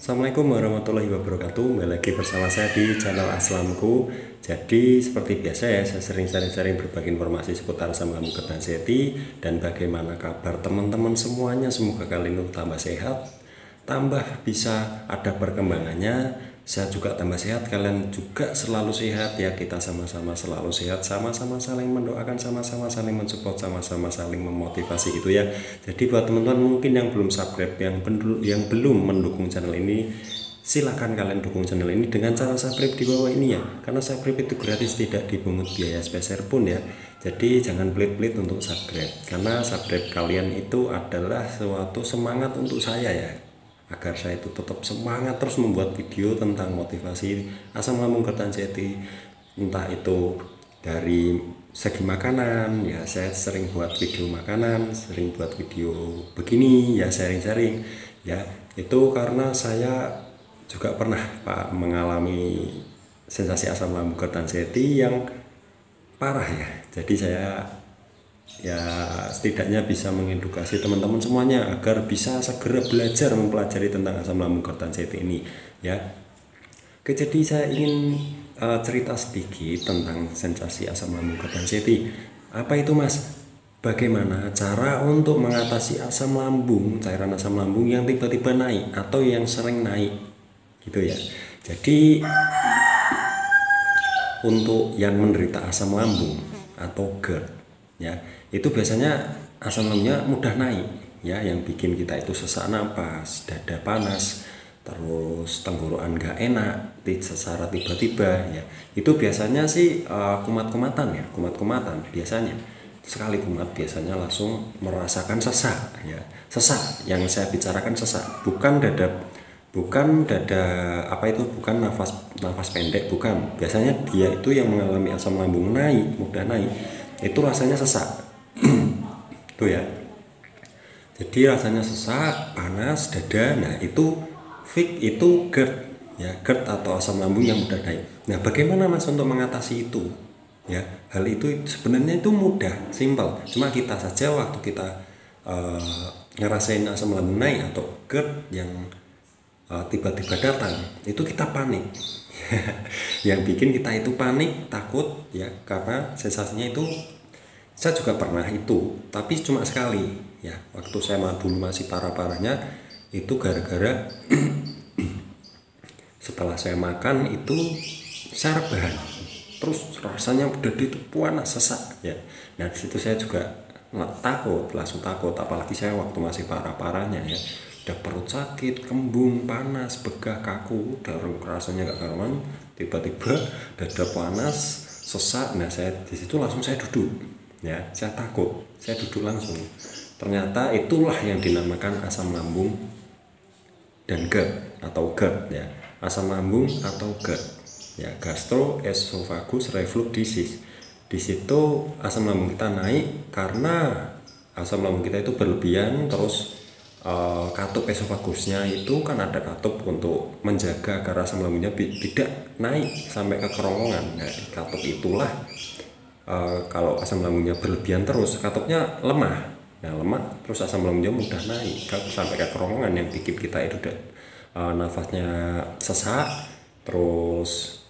Assalamualaikum warahmatullahi wabarakatuh. Kembali lagi bersama saya di channel Aslamku. Jadi seperti biasa ya, saya sering sharing berbagi informasi seputar asam lambung ketan seti dan bagaimana kabar teman-teman semuanya. Semoga kalian tambah sehat, tambah bisa ada perkembangannya. Saya juga tambah sehat, kalian juga selalu sehat ya. Kita sama-sama selalu sehat, sama-sama saling mendoakan, sama-sama saling mensupport, sama-sama saling memotivasi gitu ya. Jadi buat teman-teman mungkin yang belum subscribe, yang belum mendukung channel ini, silahkan kalian dukung channel ini dengan cara subscribe di bawah ini ya. Karena subscribe itu gratis, tidak dipungut biaya spesial pun ya. Jadi jangan pelit-pelit untuk subscribe, karena subscribe kalian itu adalah suatu semangat untuk saya ya, agar saya itu tetap semangat terus membuat video tentang motivasi asam lambung ketan seti, entah itu dari segi makanan ya. Saya sering buat video makanan, sering buat video begini ya, sharing-sharing ya. Itu karena saya juga pernah mengalami sensasi asam lambung ketan seti yang parah ya. Jadi saya ya setidaknya bisa mengedukasi teman-teman semuanya agar bisa segera belajar mempelajari tentang asam lambung ketan seti ini ya. Oke, jadi saya ingin cerita sedikit tentang sensasi asam lambung ketan seti. Apa itu Mas? Bagaimana cara untuk mengatasi asam lambung, cairan asam lambung yang tiba-tiba naik atau yang sering naik gitu ya. Jadi untuk yang menderita asam lambung atau GERD ya, itu biasanya asam lambungnya mudah naik ya, yang bikin kita itu sesak napas, dada panas, terus tenggorokan gak enak secara tiba-tiba ya. Itu biasanya sih kumat-kumatan ya, kumat-kumatan biasanya. Sekali kumat biasanya langsung merasakan sesak ya. Sesak yang saya bicarakan sesak, bukan dada apa itu, bukan nafas pendek, bukan. Biasanya dia itu yang mengalami asam lambung naik, mudah naik, itu rasanya sesak tuh ya. Jadi rasanya sesak, panas, dada. Nah itu itu GERD ya, GERD atau asam lambung yang mudah naik. Nah bagaimana Mas untuk mengatasi itu ya? Hal itu sebenarnya itu mudah, simpel. Cuma kita saja waktu kita ngerasain asam lambung naik atau GERD yang tiba-tiba datang, itu kita panik. Yang bikin kita itu panik, takut ya, karena sensasinya itu saya juga pernah itu, tapi cuma sekali ya. Waktu saya dulu masih parah-parahnya, itu gara-gara setelah saya makan itu saya rebahan, terus rasanya udah itu panas, sesak ya. Nah disitu saya juga langsung takut, apalagi saya waktu masih parah-parahnya ya, udah perut sakit, kembung, panas, begah, kaku, udah rasanya gak karuan, tiba-tiba dada panas, sesak. Nah saya disitu langsung saya duduk ya, saya takut, saya duduk langsung. Ternyata itulah yang dinamakan asam lambung dan GERD atau GERD ya, asam lambung atau GERD ya, gastroesophagus reflux disease. Di situ asam lambung kita naik karena asam lambung kita itu berlebihan. Terus katup esofagusnya itu kan ada katup untuk menjaga agar asam lambungnya tidak naik sampai ke kerongkongan. Nah katup itulah kalau asam lambungnya berlebihan terus, katupnya lemah. Nah lemah terus asam lambungnya mudah naik sampai ke kerongkongan, yang bikin kita itu nafasnya sesak, terus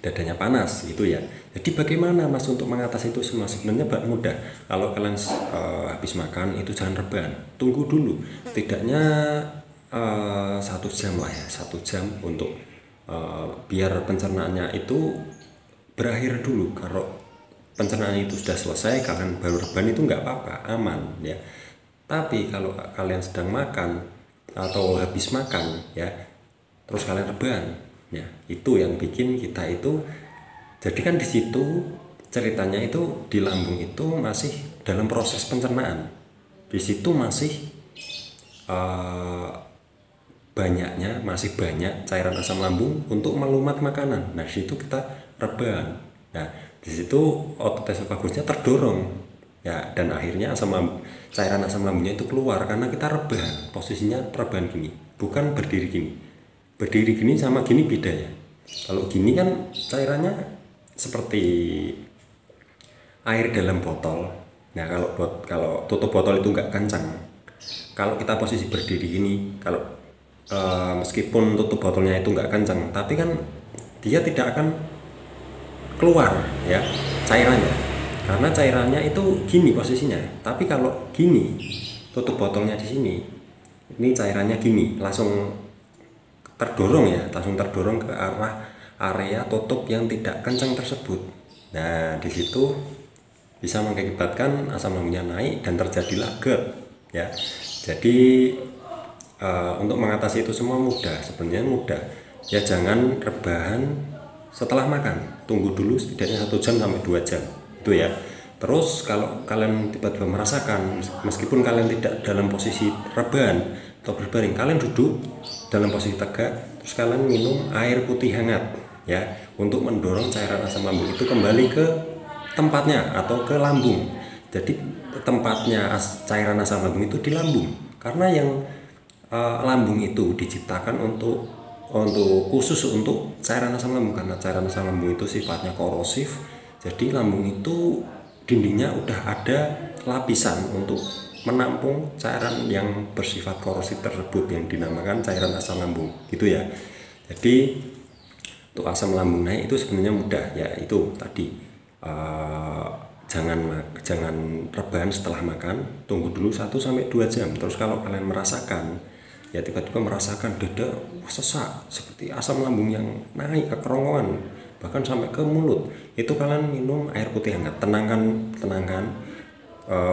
dadanya panas gitu ya. Jadi bagaimana Mas untuk mengatasi itu semua? Sebenarnya mudah. Kalau kalian habis makan itu jangan rebahan, tunggu dulu setidaknya 1 jam lah ya, 1 jam untuk biar pencernaannya itu berakhir dulu. Kalau pencernaan itu sudah selesai, kalian baru rebahan itu nggak apa-apa, aman ya. Tapi kalau kalian sedang makan atau habis makan ya, terus kalian rebahan ya, itu yang bikin kita itu, jadi kan di situ ceritanya itu di lambung itu masih dalam proses pencernaan. Di situ masih masih banyak cairan asam lambung untuk melumat makanan. Nah, di situ kita rebahan. Nah, di situ otot esofagusnya terdorong ya, dan akhirnya cairan asam lambungnya itu keluar karena kita rebahan. Posisinya rebahan gini, bukan berdiri gini. Berdiri gini sama gini beda ya. Kalau gini kan cairannya seperti air dalam botol. Nah kalau tutup botol itu nggak kencang. Kalau kita posisi berdiri gini, kalau meskipun tutup botolnya itu nggak kencang, tapi kan dia tidak akan keluar ya cairannya, karena cairannya itu gini posisinya. Tapi kalau gini tutup botolnya di sini, ini cairannya gini, langsung terdorong ya, langsung terdorong ke arah area tutup yang tidak kencang tersebut. Nah, di situ bisa mengakibatkan asam lambungnya naik dan terjadilah GERD ya. Jadi untuk mengatasi itu semua mudah, sebenarnya mudah ya. Jangan rebahan setelah makan, tunggu dulu setidaknya 1 jam sampai 2 jam itu ya. Terus kalau kalian tiba-tiba merasakan, meskipun kalian tidak dalam posisi rebahan atau berbaring, kalian duduk dalam posisi tegak, terus kalian minum air putih hangat ya, untuk mendorong cairan asam lambung itu kembali ke tempatnya atau ke lambung. Jadi tempatnya cairan asam lambung itu di lambung, karena yang lambung itu diciptakan khusus untuk cairan asam lambung, karena cairan asam lambung itu sifatnya korosif. Jadi lambung itu dindingnya udah ada lapisan untuk menampung cairan yang bersifat korosif tersebut yang dinamakan cairan asam lambung gitu ya. Jadi untuk asam lambung naik itu sebenarnya mudah ya, itu tadi jangan rebahan setelah makan, tunggu dulu 1-2 jam. Terus kalau kalian merasakan ya, tiba-tiba merasakan dada sesak seperti asam lambung yang naik ke kerongkongan, bahkan sampai ke mulut, itu kalian minum air putih hangat, tenangkan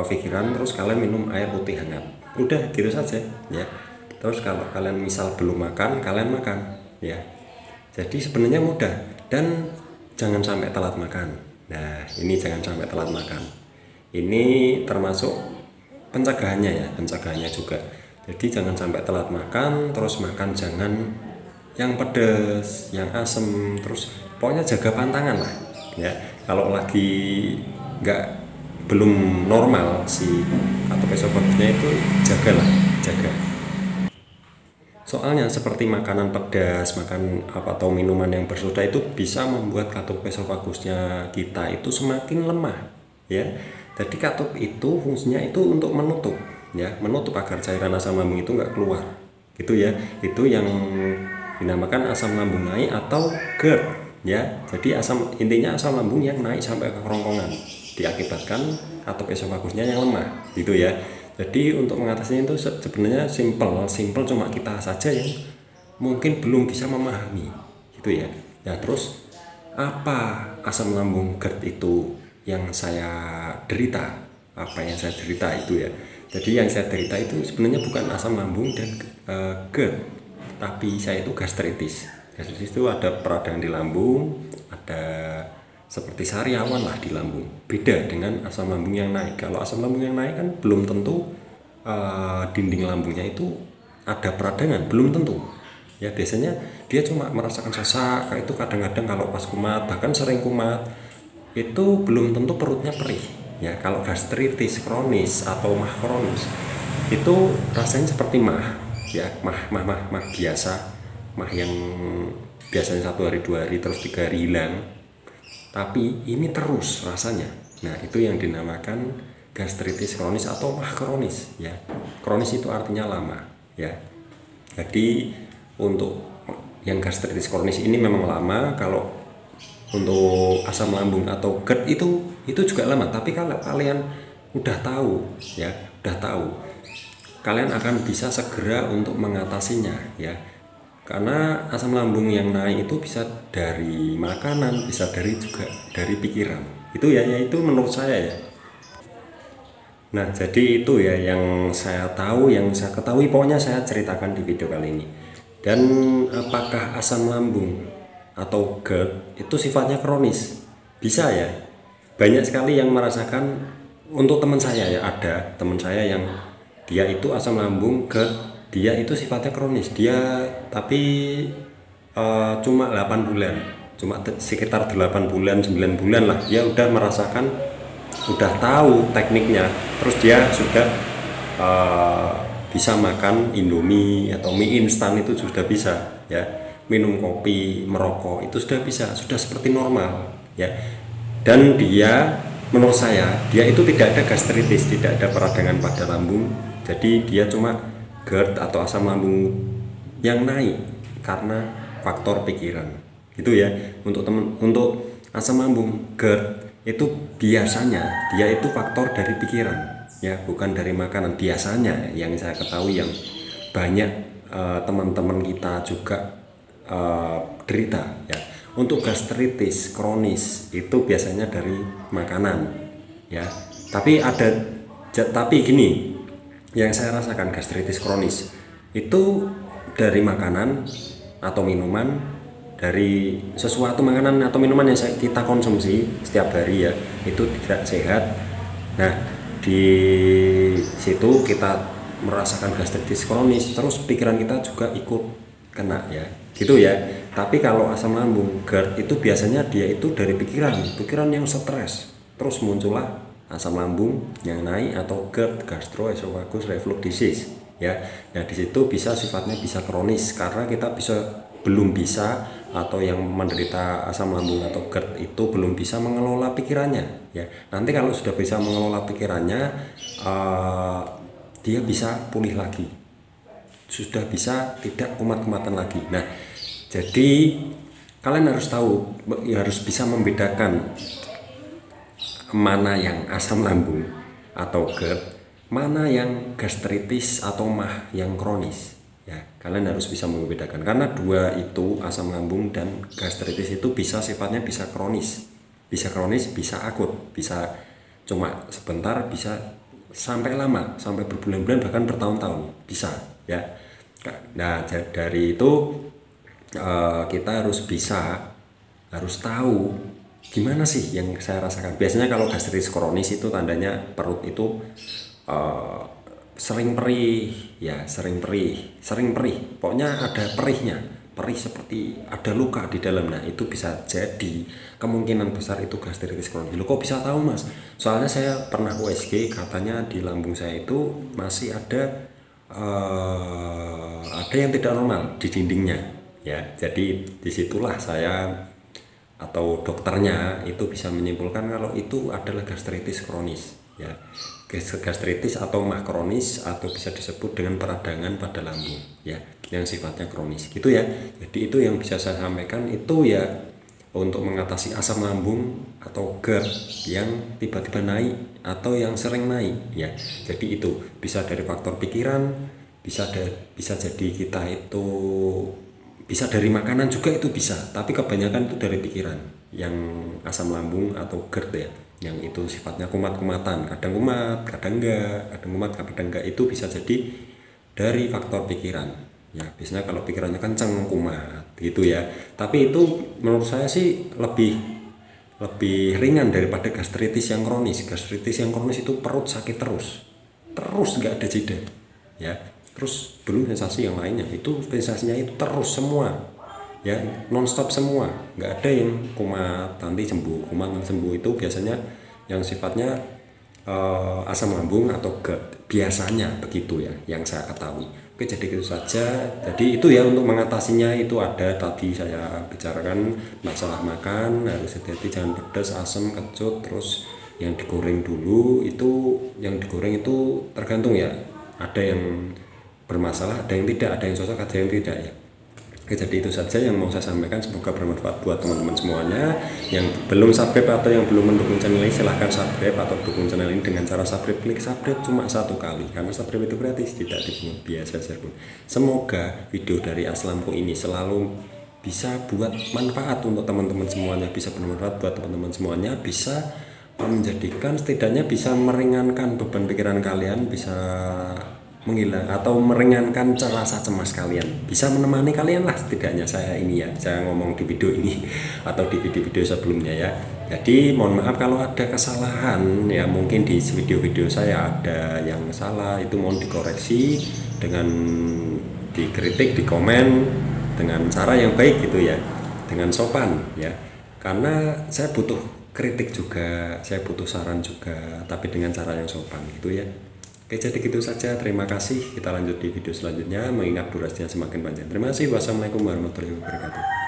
pikiran, terus kalian minum air putih hangat, udah gitu saja ya. Terus kalau kalian misal belum makan, kalian makan ya. Jadi sebenarnya mudah, dan jangan sampai telat makan. Nah, ini jangan sampai telat makan, ini termasuk pencegahannya ya, pencegahannya juga. Jadi jangan sampai telat makan, terus makan jangan yang pedas, yang asem, terus pokoknya jaga pantangan lah ya. Kalau lagi belum normal si katopesofagusnya itu, jaga. Soalnya seperti makanan pedas, makan atau minuman yang bersoda itu bisa membuat katopesofagusnya kita itu semakin lemah ya. Jadi katop itu fungsinya itu untuk menutup ya, menutup agar cairan asam lambung itu nggak keluar gitu ya. Itu yang dinamakan asam lambung naik atau GERD ya. Jadi intinya asam lambung yang naik sampai ke kerongkongan diakibatkan katopesofagusnya yang lemah gitu ya. Jadi untuk mengatasinya itu sebenarnya simple, cuma kita saja yang mungkin belum bisa memahami gitu ya. Ya, terus apa asam lambung GERD itu yang saya derita, itu ya. Jadi yang saya derita itu sebenarnya bukan asam lambung dan GERD, tapi saya itu gastritis. Gastritis itu ada peradangan di lambung, ada seperti sariawan lah di lambung. Beda dengan asam lambung yang naik. Kalau asam lambung yang naik kan belum tentu dinding lambungnya itu ada peradangan, belum tentu ya. Biasanya dia cuma merasakan sesak, itu kadang-kadang kalau pas kumat, bahkan sering kumat, itu belum tentu perutnya perih ya. Kalau gastritis kronis atau mah kronis itu rasanya seperti mah ya, mah biasa, mah yang biasanya 1 hari 2 hari terus 3 hari hilang, tapi ini terus rasanya. Nah, itu yang dinamakan gastritis kronis atau mah kronis ya. Kronis itu artinya lama ya. Jadi untuk yang gastritis kronis ini memang lama. Kalau untuk asam lambung atau GERD itu juga lama. Tapi kalau kalian udah tahu ya, kalian akan bisa segera untuk mengatasinya ya. Karena asam lambung yang naik itu bisa dari makanan, bisa juga dari pikiran. Itu ya, itu menurut saya ya. Nah, jadi itu ya yang saya tahu, yang saya ketahui, pokoknya saya ceritakan di video kali ini. Dan apakah asam lambung atau GERD itu sifatnya kronis? Bisa ya. Banyak sekali yang merasakan. Untuk teman saya ya, ada teman saya yang dia itu asam lambung GERD, dia itu sifatnya kronis, dia tapi cuma 8 bulan, cuma sekitar 8 bulan 9 bulan lah, dia udah merasakan, udah tahu tekniknya, terus dia sudah bisa makan Indomie atau mie instan, itu sudah bisa ya. Minum kopi, merokok, itu sudah bisa, sudah seperti normal ya. Dan dia, menurut saya, dia itu tidak ada gastritis, tidak ada peradangan pada lambung. Jadi dia cuma GERD atau asam lambung yang naik karena faktor pikiran. Gitu ya. Untuk asam lambung GERD itu biasanya dia itu faktor dari pikiran, ya, bukan dari makanan. Biasanya yang saya ketahui yang banyak teman-teman kita juga derita, ya. Untuk gastritis kronis itu biasanya dari makanan, ya. Tapi gini, yang saya rasakan gastritis kronis itu dari makanan atau minuman, dari sesuatu makanan atau minuman yang kita konsumsi setiap hari, ya, itu tidak sehat. Nah, di situ kita merasakan gastritis kronis, terus pikiran kita juga ikut kena, ya, gitu ya. Tapi kalau asam lambung GERD itu biasanya dia itu dari pikiran yang stres, terus muncullah asam lambung yang naik atau GERD, gastroesophagus reflux disease, ya. Nah, di situ sifatnya bisa kronis karena kita belum bisa, atau yang menderita asam lambung atau GERD itu belum bisa mengelola pikirannya, ya. Nanti kalau sudah bisa mengelola pikirannya, dia bisa pulih lagi, sudah bisa tidak kumat-kumatan lagi. Nah, jadi kalian harus tahu, harus bisa membedakan mana yang asam lambung atau GERD, mana yang gastritis atau MAH yang kronis, ya. Kalian harus bisa membedakan karena dua itu, asam lambung dan gastritis itu sifatnya bisa kronis, bisa akut, bisa cuma sebentar, bisa sampai lama, sampai berbulan-bulan bahkan bertahun-tahun bisa, ya. Nah, dari itu kita harus tahu gimana sih yang saya rasakan. Biasanya kalau gastritis kronis itu tandanya perut itu sering perih, ya, sering perih, pokoknya ada perih seperti ada luka di dalam. Nah, itu bisa jadi kemungkinan besar itu gastritis kronis. Loh, kok bisa tahu, Mas? Soalnya saya pernah USG, katanya di lambung saya itu masih ada yang tidak normal di dindingnya, ya. Jadi disitulah saya atau dokternya itu bisa menyimpulkan kalau itu adalah gastritis kronis, ya. Gastritis atau MAH kronis, atau bisa disebut dengan peradangan pada lambung, ya, yang sifatnya kronis, gitu ya. Jadi itu yang bisa saya sampaikan itu, ya, untuk mengatasi asam lambung atau GERD yang tiba-tiba naik atau yang sering naik, ya. Jadi itu bisa dari faktor pikiran, bisa jadi kita itu bisa dari makanan juga, itu bisa, tapi kebanyakan itu dari pikiran yang asam lambung atau GERD, ya, yang itu sifatnya kumat-kumatan, kadang kumat, kadang enggak, itu bisa jadi dari faktor pikiran, ya. Biasanya kalau pikirannya kenceng, kumat, gitu ya. Tapi itu menurut saya sih lebih ringan daripada gastritis yang kronis. Gastritis yang kronis itu perut sakit terus nggak ada jeda, ya. Terus belum sensasi yang lainnya, itu sensasinya itu terus semua, ya, nonstop semua, nggak ada yang kumat nanti sembuh, itu biasanya yang sifatnya asam lambung atau GERD, biasanya begitu, ya, yang saya ketahui. Oke, jadi itu saja. Jadi itu, ya, untuk mengatasinya itu ada tadi saya bicarakan masalah makan, harus hati-hati, jangan pedas, asam, kecut. Terus yang digoreng dulu, yang digoreng itu tergantung, ya, ada yang bermasalah, ada yang tidak, ada yang cocok, ada yang tidak, ya. Oke, jadi itu saja yang mau saya sampaikan, semoga bermanfaat buat teman-teman semuanya. Yang belum subscribe atau yang belum mendukung channel ini, silahkan subscribe atau dukung channel ini dengan cara subscribe. Klik subscribe cuma 1 kali, karena subscribe itu gratis, tidak dipungut biaya sepeserpun. Semoga video dari Aslamku ini selalu bisa buat manfaat untuk teman-teman semuanya, bisa bermanfaat buat teman-teman semuanya, bisa menjadikan, setidaknya bisa meringankan beban pikiran kalian, bisa menghilang atau meringankan rasa cemas kalian, bisa menemani kalian lah setidaknya. Saya ngomong di video ini atau di video-video sebelumnya, ya. Jadi mohon maaf kalau ada kesalahan, ya, mungkin di video-video saya ada yang salah, itu mohon dikoreksi dengan dikritik, di komen dengan cara yang baik, gitu ya, dengan sopan, ya, karena saya butuh kritik juga, saya butuh saran juga, tapi dengan cara yang sopan, gitu ya. Oke, jadi gitu saja. Terima kasih. Kita lanjut di video selanjutnya, mengingat durasinya semakin panjang. Terima kasih. Wassalamualaikum warahmatullahi wabarakatuh.